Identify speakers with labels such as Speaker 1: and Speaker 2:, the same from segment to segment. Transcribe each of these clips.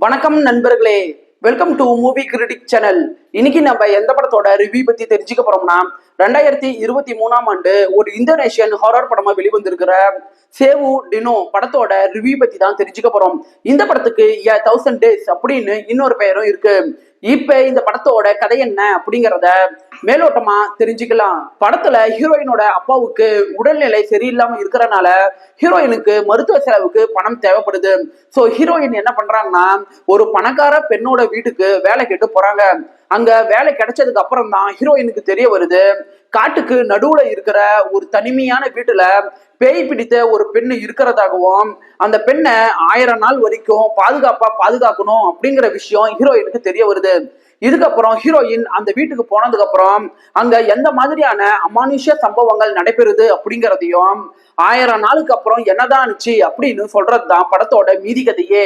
Speaker 1: வணக்கம் நண்பர்களே, welcome to movie critic channel. இன்னைக்கு நம்ம எந்த படத்தோட ரிவ்யூ பத்தி தெரிஞ்சுக்க போறோம்னா, 2023ஆம் ஆண்டு ஒரு இந்தோனேஷியன் ஹாரர் படமா வெளிவந்திருக்கிற சேவு டினோ படத்தோட ரிவ்யூ பத்தி தான் தெரிஞ்சுக்க போறோம். இந்த படத்துக்கு 1000 டேஸ் அப்படின்னு இன்னொரு பெயரும் இருக்கு. இப்ப இந்த படத்தோட கதை என்ன அப்படிங்கறத மேலோட்டமா தெரிஞ்சுக்கலாம். படத்துல ஹீரோயினோட அப்பாவுக்கு உடல்நிலை சரியில்லாம இருக்கிறனால ஹீரோயினுக்கு மருத்துவ செலவுக்கு பணம் தேவைப்படுது. சோ ஹீரோயின் என்ன பண்றாங்கன்னா, ஒரு பணக்கார பெண்ணோட வீட்டுக்கு வேலை கேட்டு போறாங்க. அங்க வேலை கிடைச்சதுக்கு அப்புறம் தான் ஹீரோயினுக்கு தெரிய வருது, காட்டுக்கு நடுவுல இருக்கிற ஒரு தனிமையான வீட்டுல பேய் பிடித்த ஒரு பெண்ணு இருக்கிறதாகவும், அந்த பெண்ணை 1000 நாள் வரைக்கும் பாதுகாக்கணும் அப்படிங்கிற விஷயம் ஹீரோயினுக்கு தெரிய வருது. இதுக்கப்புறம் ஹீரோயின் அந்த வீட்டுக்கு போனதுக்கு அப்புறம் அங்க எந்த மாதிரியான அமானுஷ்ய சம்பவங்கள் நடைபெறுது அப்படிங்கிறதையும், 1000 நாளுக்கு அப்புறம் என்னதான் ஆச்சு அப்படின்னு சொல்றதுதான் படத்தோட மீதி கதையே.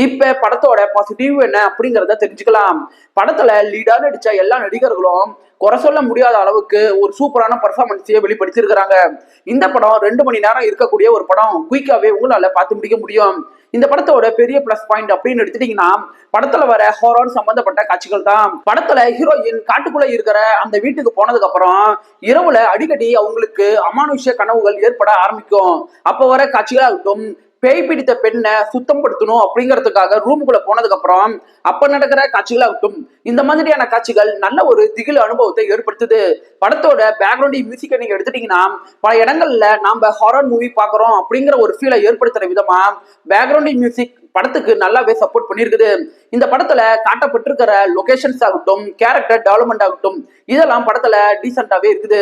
Speaker 1: இப்ப படத்தோட பாசிட்டிவ் என்ன அப்படிங்கறத தெரிஞ்சுக்கலாம். படத்துல லீடா நடிச்ச எல்லா நடிகர்களும் குறை சொல்ல முடியாத அளவுக்கு ஒரு சூப்பரான பர்ஃபார்மன்ஸையே வெளிப்படுத்திருக்கிறாங்க. இந்த படம் 2 மணி நேரம் இருக்கக்கூடிய ஒரு படம். குயிக்காவே உங்களால பார்த்து முடிக்க முடியும். இந்த படத்தோட பெரிய பிளஸ் பாயிண்ட் அப்படின்னு எடுத்துட்டீங்கன்னா, படத்துல வர ஹாரர் சம்பந்தப்பட்ட காட்சிகள் தான். படத்துல ஹீரோயின் காட்டுக்குள்ள இருக்கிற அந்த வீட்டுக்கு போனதுக்கு அப்புறம் இரவுல அடிக்கடி அவங்களுக்கு அமானுஷ்ய கனவுகள் ஏற்பட ஆரம்பிக்கும். அப்ப வர காட்சிகளாகட்டும், பேய் பிடித்த பெண்ணை சுத்தம் படுத்தணும் அப்படிங்கிறதுக்காக ரூமுக்குள்ள போனதுக்கு அப்புறம் அப்ப நடக்கிற காட்சிகளாகட்டும், இந்த மாதிரியான காட்சிகள் நல்ல ஒரு திகில் அனுபவத்தை ஏற்படுத்துது. படத்தோட பேக்ரவுண்ட் மியூசிக்கை நீங்க எடுத்துட்டீங்கன்னா, பல இடங்கள்ல நாம ஹாரர் மூவி பாக்குறோம் அப்படிங்கிற ஒரு ஃபீலை ஏற்படுத்துற விதமா பேக்ரவுண்ட் மியூசிக் படத்துக்கு நல்லாவே சப்போர்ட் பண்ணிருக்குது. இந்த படத்துல காட்டப்பட்டிருக்கிற லொகேஷன்ஸ் ஆகட்டும், கேரக்டர் டெவலப்மெண்ட் ஆகட்டும், இதெல்லாம் படத்துல டீசென்டாவே இருக்குது.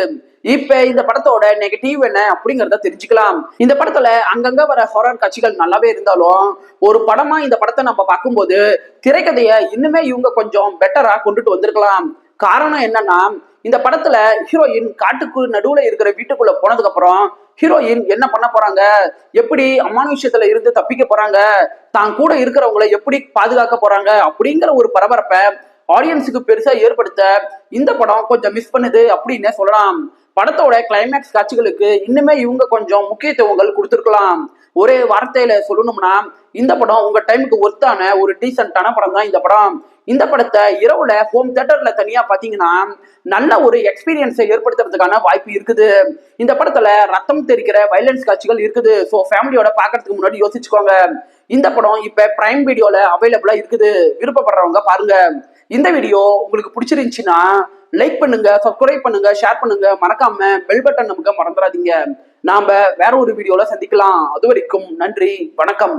Speaker 1: இப்ப இந்த படத்தோட நெகட்டிவ் என்ன அப்படிங்கறத தெரிஞ்சுக்கலாம். இந்த படத்துல அங்கங்க வர ஹாரர் காட்சிகள் நல்லாவே இருந்தாலும், ஒரு படமா இந்த படத்தை நம்ம பார்க்கும்போது திரைக்கதையை இன்னுமே இவங்க கொஞ்சம் பெட்டரா கொண்டுட்டு வந்திருக்கலாம். காரணம் என்னன்னா, இந்த படத்துல ஹீரோயின் காட்டுக்கு நடுவுல இருக்கிற வீட்டுக்குள்ள போனதுக்கு அப்புறம் ஹீரோயின் என்ன பண்ண போறாங்க, எப்படி அமானுஷ்யத்துல இருந்து தப்பிக்க போறாங்க, தான் கூட இருக்கிறவங்களை எப்படி பாதுகாக்க போறாங்க அப்படிங்கிற ஒரு பரபரப்பை ஆடியன்ஸுக்கு பெருசா ஏற்படுத்த இந்த படம் கொஞ்சம் மிஸ் பண்ணுது அப்படின்னே சொல்லலாம். படத்தோட கிளைமேக்ஸ் காட்சிகளுக்கு இன்னுமே இவங்க கொஞ்சம் முக்கியத்துவங்கள் கொடுத்துருக்கலாம். ஒரே வார்த்தையில சொல்லணும்னா, இந்த படம் உங்க டைமுக்கு ஒர்த்தான ஒரு டீசென்டான படம் தான் இந்த படம். இந்த படத்தை இரவுல ஹோம் தியேட்டர்ல தனியா பாத்தீங்கன்னா நல்ல ஒரு எக்ஸ்பீரியன்ஸை ஏற்படுத்துறதுக்கான வாய்ப்பு இருக்குது. இந்த படத்துல ரத்தம் தெரிக்கிற வயலன்ஸ் காட்சிகள் இருக்குது. ஸோ ஃபேமிலியோட பாக்குறதுக்கு முன்னாடி யோசிச்சுக்கோங்க. இந்த படம் இப்ப பிரைம் வீடியோல அவைலபிளா இருக்குது. விருப்பப்படுறவங்க பாருங்க. இந்த வீடியோ உங்களுக்கு பிடிச்சிருந்துச்சுன்னா லைக் பண்ணுங்க, சப்ஸ்கிரைப் பண்ணுங்க, ஷேர் பண்ணுங்க, மறக்காம பெல் பட்டன் நமக்கு மறந்துடாதீங்க. நாம வேற ஒரு வீடியோல சந்திக்கலாம். அது வரைக்கும் நன்றி, வணக்கம்.